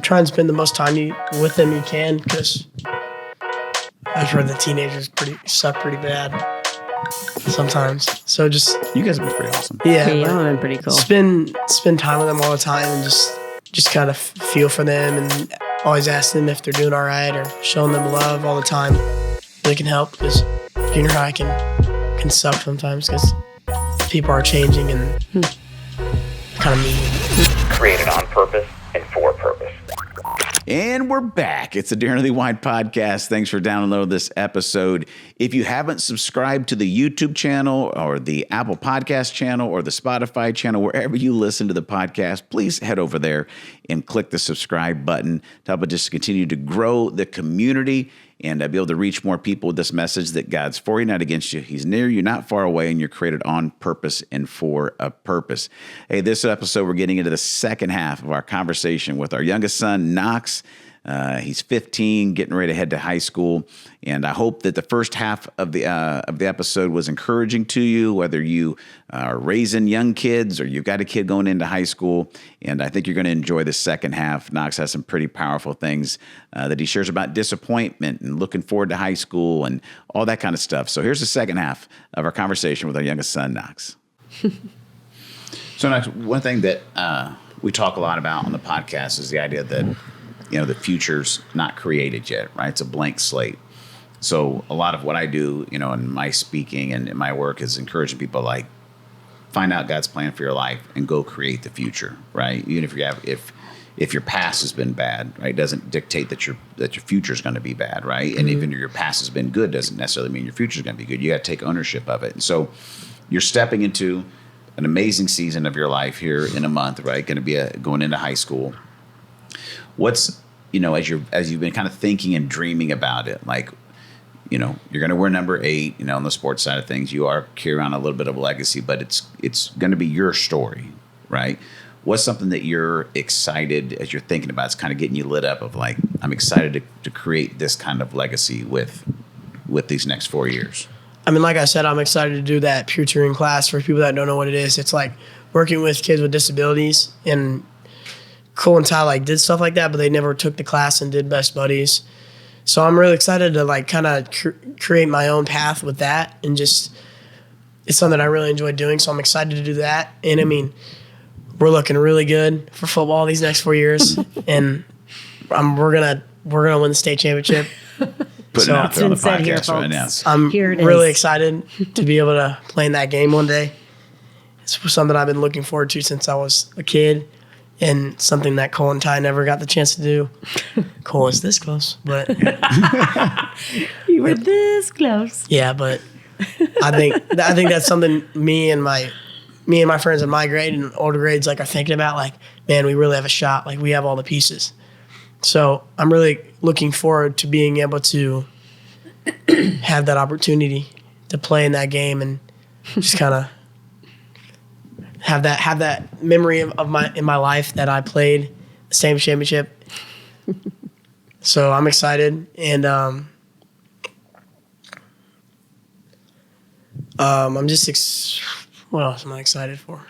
try and spend the most time with them you can, because I've heard the teenagers suck pretty bad sometimes. So just You guys have been pretty awesome. yeah, y'all have been pretty cool. Spend time with them all the time and just kind of feel for them and always ask them if they're doing all right or showing them love all the time. They can help, because junior high can suck sometimes because people are changing and kind of mean. Created on purpose and for purpose. And we're back. It's the Daron Earlewine podcast. Thanks for downloading this episode. If you haven't subscribed to the YouTube channel or the Apple Podcast channel or the Spotify channel, wherever you listen to the podcast, please head over there and click the subscribe button to help us just continue to grow the community and be able to reach more people with this message that God's for you, not against you. He's near you, not far away, and you're created on purpose and for a purpose. Hey, this episode, we're getting into the second half of our conversation with our youngest son, Knox. He's 15, getting ready to head to high school, and I hope that the first half of the episode was encouraging to you, whether you are raising young kids or you've got a kid going into high school, and I think you're going to enjoy the second half. Knox has some pretty powerful things that he shares about disappointment and looking forward to high school and all that kind of stuff. So here's the second half of our conversation with our youngest son, Knox. So Knox, one thing that we talk a lot about on the podcast is the idea that the future's not created yet, right? It's a blank slate. So a lot of what I do, in my speaking and in my work is encouraging people like find out God's plan for your life and go create the future, right? Even if your past has been bad, right, doesn't dictate that your future is going to be bad, right? And even if your past has been good, doesn't necessarily mean your future is going to be good. You got to take ownership of it. And so you're stepping into an amazing season of your life here in a month, right? Going to be going into high school. What's as you've been kind of thinking and dreaming about it, like, you're going to wear number 8, on the sports side of things. You are carrying on a little bit of a legacy, but it's going to be your story, right? What's something that you're excited as you're thinking about? It's kind of getting you lit up of like, I'm excited to create this kind of legacy with these next 4 years. I mean, like I said, I'm excited to do that peer tutoring class. For people that don't know what it is, it's like working with kids with disabilities, and Cole and Ty did stuff like that, but they never took the class and did best buddies. So I'm really excited to kind of create my own path with that, and just it's something I really enjoy doing. So I'm excited to do that. And I mean, we're looking really good for football these next 4 years, and we're gonna win the state championship. Putting it out there on the podcast right now. I'm really excited to be able to play in that game one day. It's something I've been looking forward to since I was a kid, and something that Cole and Ty never got the chance to do. Cole is this close, but you were this close. Yeah, but I think that's something me and my friends in my grade and older grades are thinking about. Man, we really have a shot. We have all the pieces. So I'm really looking forward to being able to have that opportunity to play in that game and just kind of have that memory of my life that I played the same championship. So I'm excited, and I'm just what else am I excited for?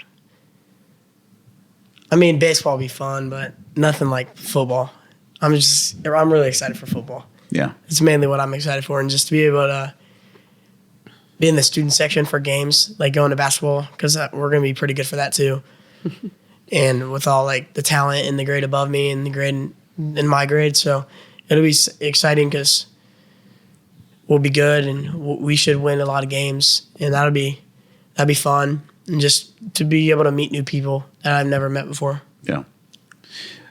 I mean, baseball will be fun, but nothing like football. I'm really excited for football. Yeah, it's mainly what I'm excited for, and just to be able to be in the student section for games, going to basketball, because we're going to be pretty good for that too. And with all the talent in the grade above me and the grade in my grade, so it'll be exciting because we'll be good and we should win a lot of games, and that'd be fun, and just to be able to meet new people that I've never met before. Yeah.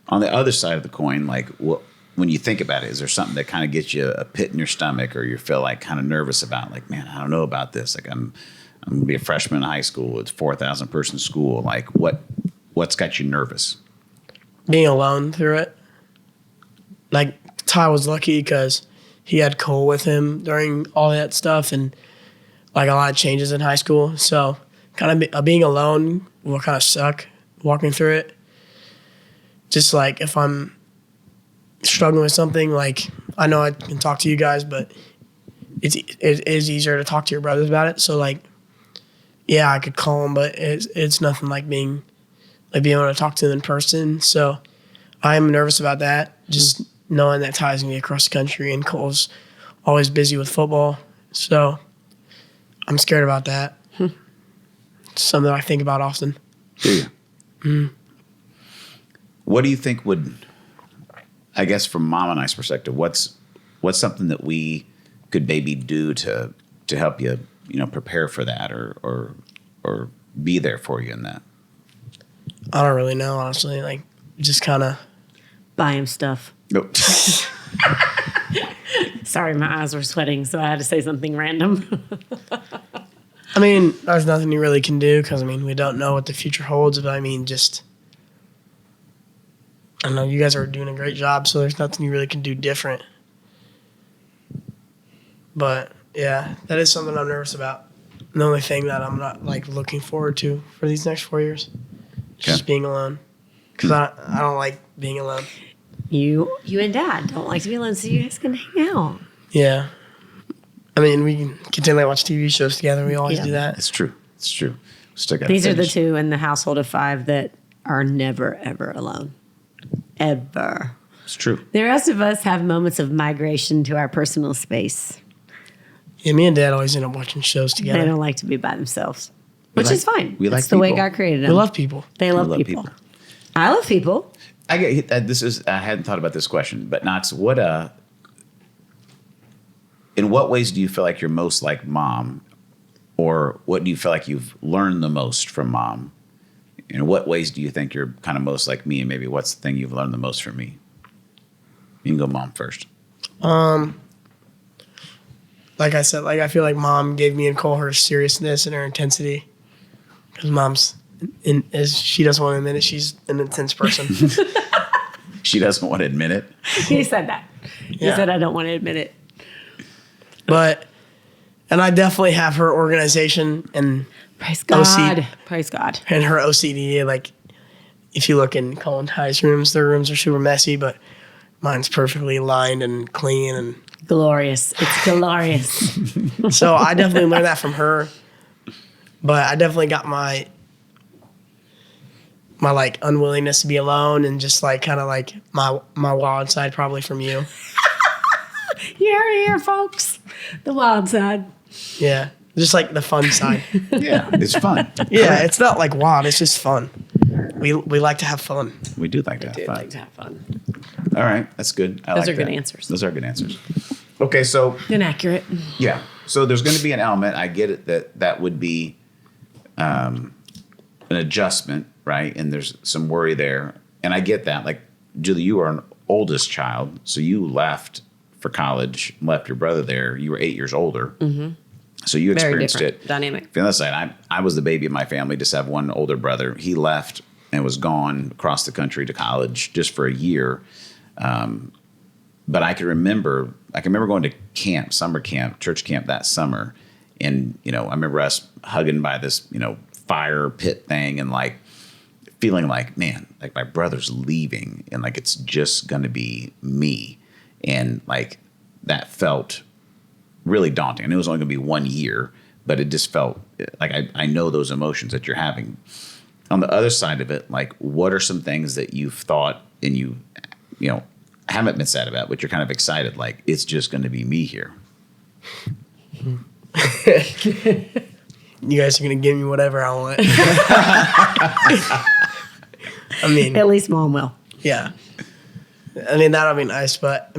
On the other side of the coin, when you think about it, is there something that kind of gets you a pit in your stomach, or you feel kind of nervous about, man, I don't know about this. I'm going to be a freshman in high school. It's 4,000 person school. What's got you nervous? Being alone through it. Ty was lucky because he had Cole with him during all that stuff, and a lot of changes in high school. So kind of being alone will kind of suck walking through it. Just if I'm struggling with something, I know I can talk to you guys, but it is easier to talk to your brothers about it. So yeah, I could call them, but it's nothing like being able to talk to them in person. So I'm nervous about that. Just knowing that Ty's gonna be across the country and Cole's always busy with football, so I'm scared about that. It's something I think about often. Do you? What do you think would, I guess from Mom and I's perspective, what's something that we could maybe do to help you, prepare for that or be there for you in that? I don't really know, honestly. Like, just kind of Buy him stuff. Nope. Sorry, my eyes were sweating, so I had to say something random. I mean, there's nothing you really can do because, we don't know what the future holds. But, just, I don't know, you guys are doing a great job, so there's nothing you really can do different. But, yeah, that is something I'm nervous about. The only thing that I'm not, looking forward to for these next 4 years is just being alone. Because I don't like being alone. You and Dad don't like to be alone, so you guys can hang out. Yeah. We can continually watch TV shows together. We always do that. It's true. Still got These are the two in the household of 5 that are never, ever alone. Ever. It's true. The rest of us have moments of migration to our personal space. Yeah, me and Dad always end up watching shows together. They don't like to be by themselves, which is fine. We like That's the way people. God created them. We love people. They love love people. people. I love people. I hadn't thought about this question, but Knox, in what ways do you feel like you're most like Mom, or what do you feel like you've learned the most from Mom? In what ways do you think you're kind of most like me, and maybe what's the thing you've learned the most from me? You can go Mom first. Like I said, I feel like Mom gave me and Cole her seriousness and her intensity. Because Mom's, as she doesn't want to admit it, she's an intense person. She doesn't want to admit it. He said that. He Yeah. said, I don't want to admit it. And I definitely have her organization and Praise God. OC Praise God. and her OCD. If you look in Cole and Ty's rooms, their rooms are super messy, but mine's perfectly lined and clean. And Glorious. It's glorious. so I definitely learned that from her. But I definitely got my unwillingness to be alone and just my wild side probably from you. You're here, folks. The wild side. Yeah. Just the fun side. Yeah, it's fun. Yeah, it's not wild, it's just fun. We like to have fun. We do like to have Dude, fun. like to have fun. All right, that's good. Those are good answers. Those are good answers. Okay, so Inaccurate. yeah, so there's going to be an element. I get it that would be an adjustment, right? And there's some worry there, and I get that. Julie, you are an oldest child, so you left for college, left your brother there. You were 8 years older, so you Very experienced different it. dynamic. On the other side, I was the baby of my family. Just have one older brother. He left and was gone across the country to college just for a year. But I can remember going to camp, summer camp, church camp that summer. And, I remember us hugging by this, fire pit thing and feeling man, my brother's leaving and it's just going to be me. And that felt really daunting. I knew it was only going to be 1 year, but it just felt I know those emotions that you're having. On the other side of it, what are some things that you've thought and you haven't been sad about, but you're kind of excited, it's just going to be me here? You guys are going to give me whatever I want. At least Mom will. Yeah. That'll be nice, but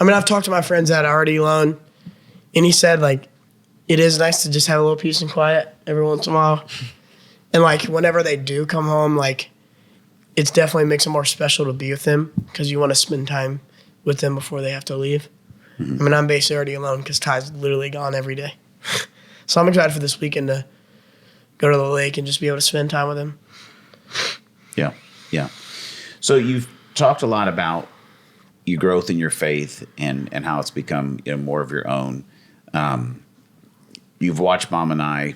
I've talked to my friends that are already alone, and he said, it is nice to just have a little peace and quiet every once in a while. And, whenever they do come home, it definitely makes it more special to be with them because you want to spend time with them before they have to leave. Mm-hmm. I'm basically already alone because Ty's literally gone every day. So I'm excited for this weekend to go to the lake and just be able to spend time with him. Yeah, yeah. So you've talked a lot about your growth in your faith and how it's become more of your own. You've watched Mom and I,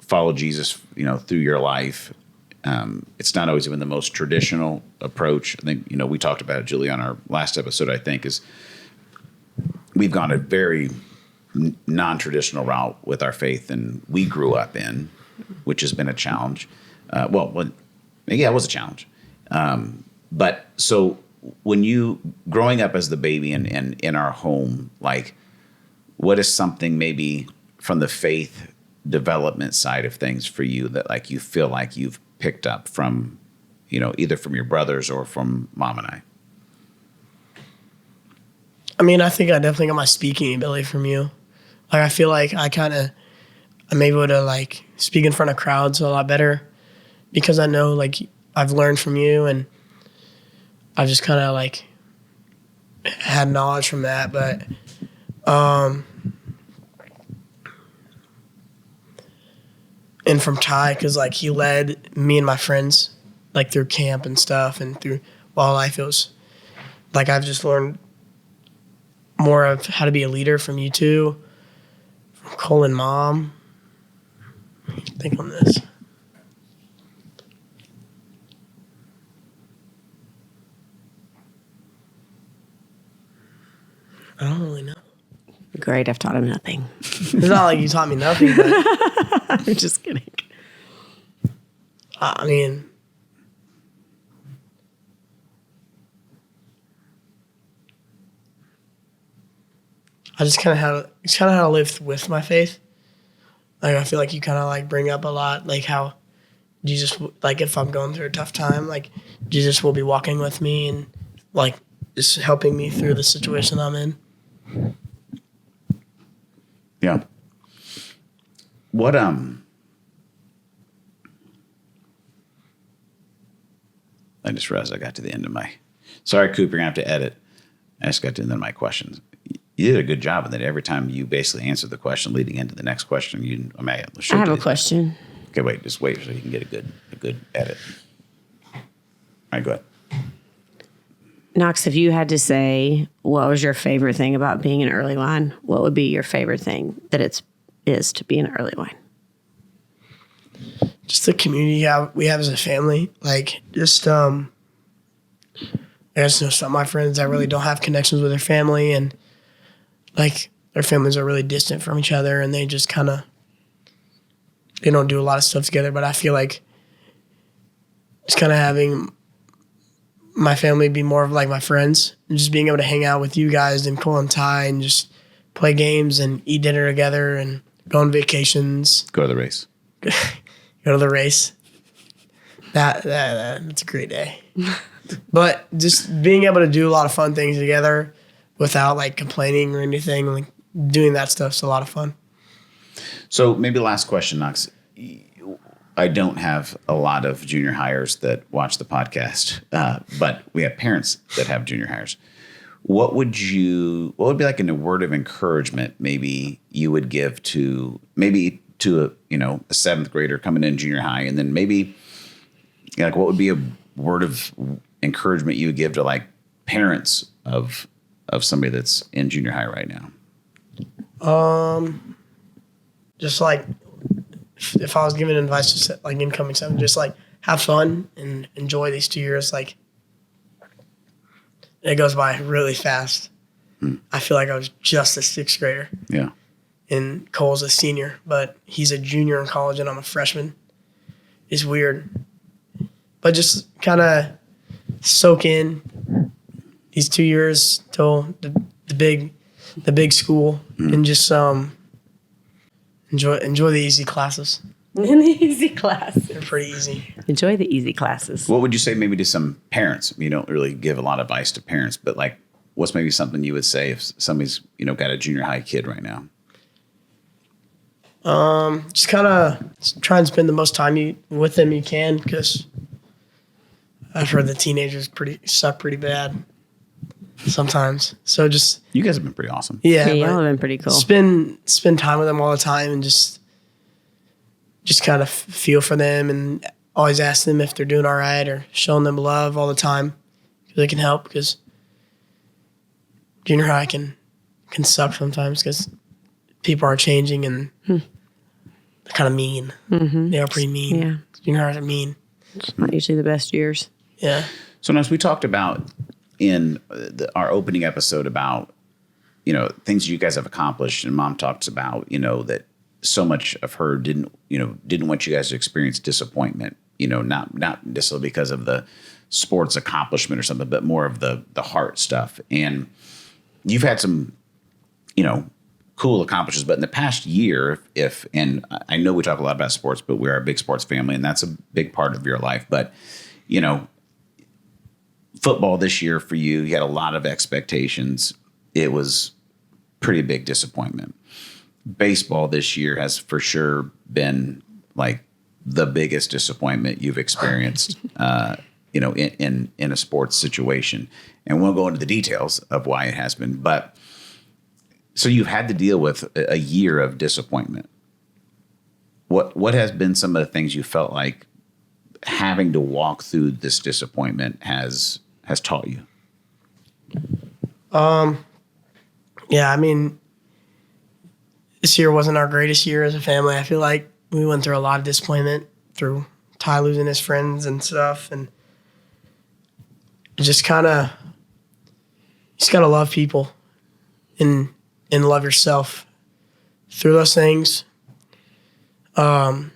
follow Jesus, through your life. It's not always been the most traditional approach. I think, we talked about it, Julie, on our last episode, I think, is we've gone a very non-traditional route with our faith and we grew up in, which has been a challenge. Yeah, it was a challenge. But so when you growing up as the baby and in our home, like what is something maybe from the faith development side of things for you that like you feel like you've picked up from, either from your brothers or from mom and I? I mean, I think I definitely got my speaking ability from you. Like, I feel like I'm able to like speak in front of crowds a lot better because I know like I've learned from you and I've just kind of like had knowledge from that. But and from Ty, because like he led me and my friends like through camp and stuff and through wildlife. It was like I've just learned more of how to be a leader from you two, from Cole and Mom. Think on this. I don't really know. Great, I've taught him nothing. It's not like you taught me nothing, but I'm just kidding. I mean, I just kind of how to live with my faith. Like I feel like you kind of like bring up a lot, like how Jesus, like if I'm going through a tough time, like Jesus will be walking with me and like just helping me through the situation I'm in. Yeah. What I just realized I got to the end of my. Sorry, Coop, you're gonna have to edit. I just got to the end of my questions. You did a good job of that. Every time you basically answered the question leading into the next question, I have a question. Okay, just wait so you can get a good edit. All right, go ahead. Knox, if you had to say what was your favorite thing about being an Earlewine, what would be your favorite thing that it is to be an Earlewine? Just the community we have as a family. Like just I just know some of my friends that really don't have connections with their family and like their families are really distant from each other and they just they don't do a lot of stuff together. But I feel like just kind of having my family be more of like my friends and just being able to hang out with you guys and Cole and Ty and just play games and eat dinner together and go on vacations. Go to the race. Go to the race. That's a great day. But just being able to do a lot of fun things together without like complaining or anything, like doing that stuff's a lot of fun. So maybe last question, Knox. I don't have a lot of junior hires that watch the podcast, but we have parents that have junior hires. What would be like a word of encouragement maybe you would give to a seventh grader coming in junior high, and then maybe like what would be a word of encouragement you would give to like parents of somebody that's in junior high right now? Just like if I was giving advice to like incoming seven, just like have fun and enjoy these 2 years. Like it goes by really fast. I feel like I was just a sixth grader. Yeah. And Cole's a senior, but he's a junior in college and I'm a freshman. It's weird. But just kind of soak in these 2 years till the big school and just enjoy the easy classes. In the easy classes. They're pretty easy. Enjoy the easy classes. What would you say maybe to some parents? You don't really give a lot of advice to parents, but like what's maybe something you would say if somebody's, got a junior high kid right now? Just kind of try and spend the most time with them you can, because I've heard the teenagers suck pretty bad sometimes. So just you guys have been pretty awesome. Yeah, y'all have been pretty cool. Spend time with them all the time and just kind of feel for them and always ask them if they're doing all right or showing them love all the time because it can help. Because junior high can suck sometimes because people are changing and they're kind of mean. Mm-hmm. They are pretty mean. Yeah, junior highs are mean. It's not usually the best years. Yeah. So as we talked about in our opening episode about things you guys have accomplished, and Mom talks about that so much of her didn't want you guys to experience disappointment not necessarily because of the sports accomplishment or something, but more of the heart stuff. And you've had some, cool accomplishments, but in the past year, and I know we talk a lot about sports, but we are a big sports family, and that's a big part of your life. But, football this year for you, you had a lot of expectations. It was pretty big disappointment. Baseball this year has for sure been like the biggest disappointment you've experienced, in a sports situation. And we'll go into the details of why it has been. But so you've had to deal with a year of disappointment. What has been some of the things you felt like having to walk through this disappointment has taught you? Yeah, I mean, this year wasn't our greatest year as a family. I feel like we went through a lot of disappointment through Ty losing his friends and stuff, and just gotta love people and love yourself through those things. Football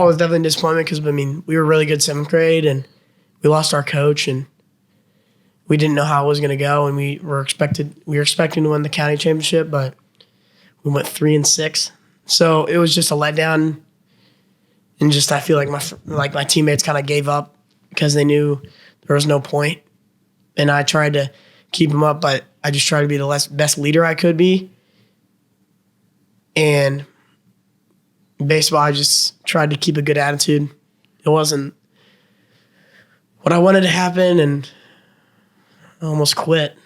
was definitely a disappointment because, we were really good 7th grade, and we lost our coach, and we didn't know how it was going to go, and we were expecting to win the county championship, but we went 3-6. So it was just a letdown, and just I feel like my teammates kind of gave up because they knew there was no point, and I tried to keep them up, but I just tried to be the best leader I could be. And baseball, I just tried to keep a good attitude. It wasn't what I wanted to happen, and I almost quit.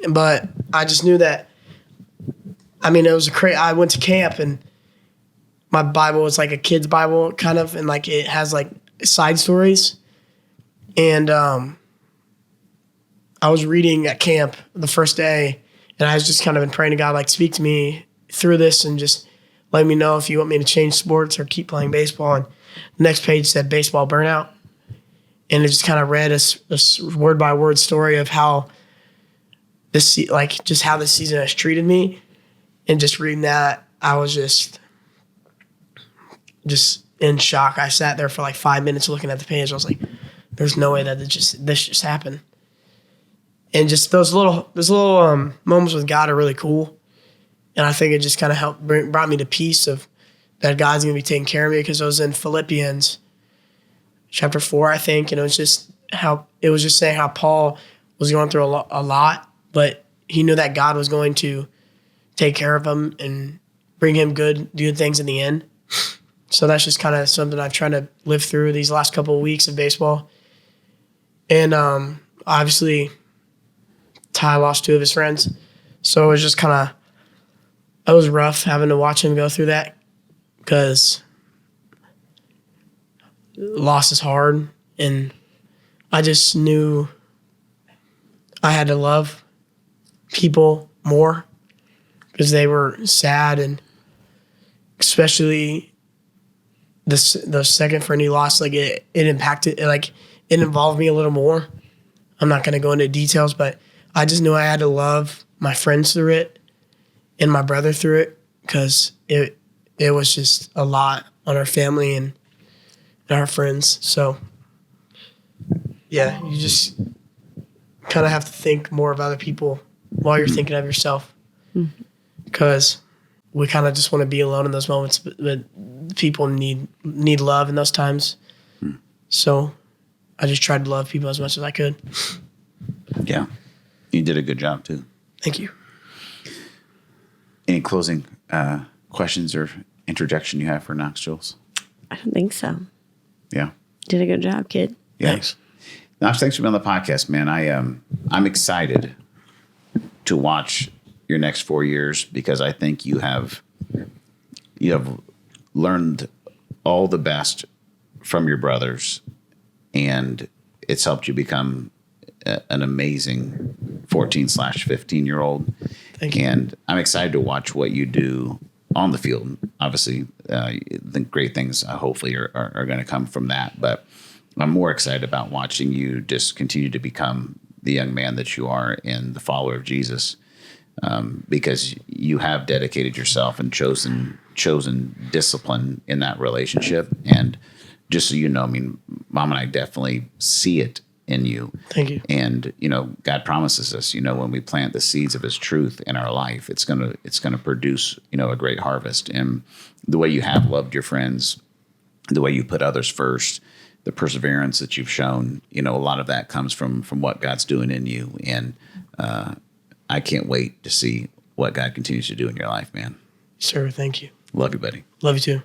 But I just knew that, it was I went to camp, and my Bible was like a kid's Bible, kind of, and like it has like side stories. And I was reading at camp the first day, and I was just kind of been praying to God, like, speak to me through this and just let me know if you want me to change sports or keep playing baseball. And the next page said baseball burnout. And it just kind of read a word by word story of how how this season has treated me. And just reading that, I was just in shock. I sat there for like 5 minutes looking at the page. I was like, there's no way that this just happened. And just those little moments with God are really cool. And I think it just kind of brought me to peace of that God's going to be taking care of me, because it was in Philippians chapter 4, I think. And it was just saying how Paul was going through a lot, but he knew that God was going to take care of him and bring him good things in the end. So that's just kind of something I've tried to live through these last couple of weeks of baseball. And obviously, Ty lost 2 of his friends. So it was just it was rough having to watch him go through that, because loss is hard. And I just knew I had to love people more because they were sad, and especially the second friend he lost, like it impacted, like it involved me a little more. I'm not going to go into details, but I just knew I had to love my friends through it and my brother through it, because it was just a lot on our family and our friends. So yeah, you just kind of have to think more of other people while you're thinking of yourself, because we kind of just want to be alone in those moments, but people need love in those times. So I just tried to love people as much as I could. Yeah, you did a good job too. Thank you. Any closing questions or interjection you have for Knox, Jules? I don't think so. Yeah. Did a good job, kid. Yeah. Thanks. Knox, thanks for being on the podcast, man. I'm excited to watch your next 4 years, because I think you have learned all the best from your brothers, and it's helped you become an amazing 14/15-year-old. Thank you. And I'm excited to watch what you do on the field. Obviously, the great things hopefully are going to come from that. But I'm more excited about watching you just continue to become the young man that you are and the follower of Jesus, because you have dedicated yourself and chosen chosen discipline in that relationship. And just so you know, I mean, Mom and I definitely see it in you. Thank you. And, you know, God promises us, you know, when we plant the seeds of his truth in our life, it's going to produce, you know, a great harvest. And the way you have loved your friends, the way you put others first, the perseverance that you've shown, you know, a lot of that comes from what God's doing in you. And I can't wait to see what God continues to do in your life, man. Sir, thank you. Love you, buddy. Love you too.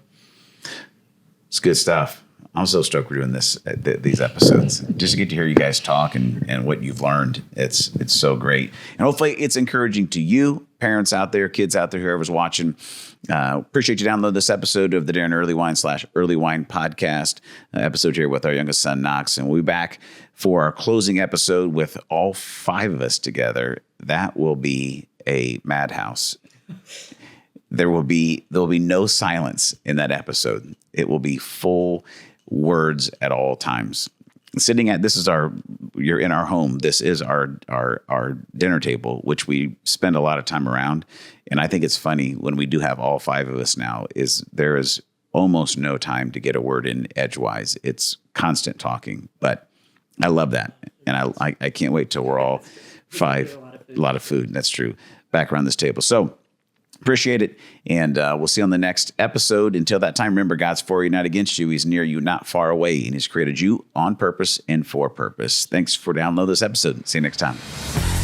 It's good stuff. I'm so stoked we're doing these episodes. Just to get to hear you guys talk and what you've learned. It's so great. And hopefully it's encouraging to you, parents out there, kids out there, whoever's watching. Appreciate you download this episode of the Daron Earlewine / Earlewine podcast episode here with our youngest son, Knox. And we'll be back for our closing episode with all 5 of us together. That will be a madhouse. There will be no silence in that episode. It will be full words at all times. You're in our home. This is our dinner table, which we spend a lot of time around. And I think it's funny when we do have all 5 of us now there is almost no time to get a word in edgewise. It's constant talking, but I love that. And I can't wait till we're all 5, a lot of food. That's true. Back around this table. So appreciate it. And we'll see you on the next episode. Until that time, remember, God's for you, not against you. He's near you, not far away. And he's created you on purpose and for purpose. Thanks for downloading this episode. See you next time.